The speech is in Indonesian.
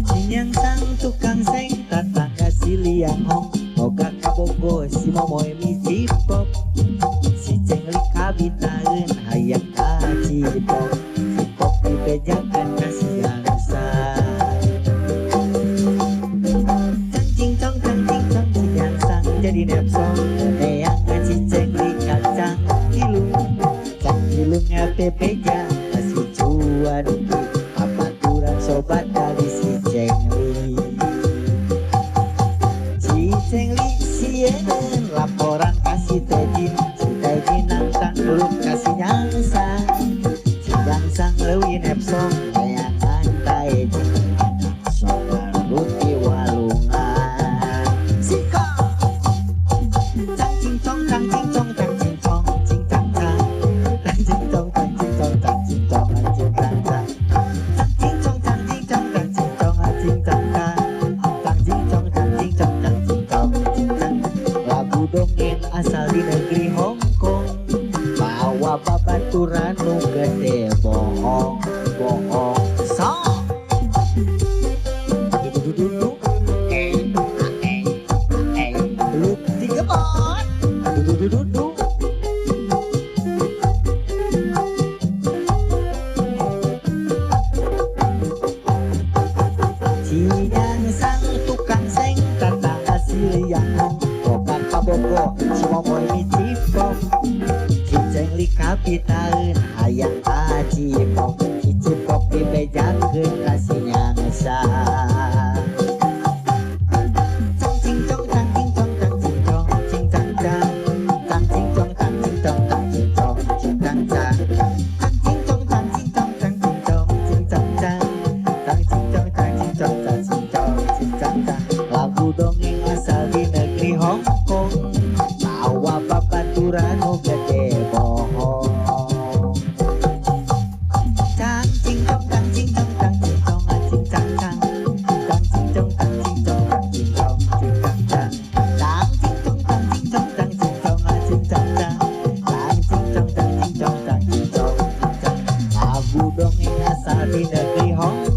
Sinyang sang tukang seng tatangga si liang hong boga kabogo si momoy misi pop si cengli kabitaeun hayang kaci pop si pop dibejakan kasih angsa cang cing cong si yang sang jadi nepsong neangan si cengli kacang kilung cang kilungnya pepeja kasih cuan apaturan sobat dari si cengli sieun laporan kasih tejin si tejin nantang ulut kasih nyangsang si nyangsang leuwih nepsong neangan taejin sobar ruti walungan sika cang cingcong cang cingcong cang cingcong cing cang cang cang cingcong cang cingcong cang cingcong cing cang cang cang cingcong cang cingcong cang cingcong cing cang cang cang cingcong cang cingcong cang cingcong cing cang lagu dongeng asal di negeri Hong Kong bawa babaturan nu gede bohong bohong sok dudududu lu tiga bot dudududu siang sang tukang seng tatangga si liang hong boga kabogo si momoy misi pop si cengli kabitaeun hayang kaci pop si cipop dibejakeun kasih nyangsa cang cingcong cang cingcong cang cingcong cing cang cang cang cingcong cang cingcong cang cingcong cing cang cang cang cingcong cang cingcong cang cingcong cing cang cang cang cingcong cang cingcong cang cingcong cing cang cang lagu dongeng asal di negeri Hong Kong bawa babaturan nu gede bohong cang cingcong cang cingcong cang cingcong cing cang cang cang cingcong cang cingcong cang cingcong cing cang cang cang cingcong cang cingcong cang cingcong cing cang cang cang cingcong cang cingcong cang cingcong cing cang lagu dongeng asal di negeri Hong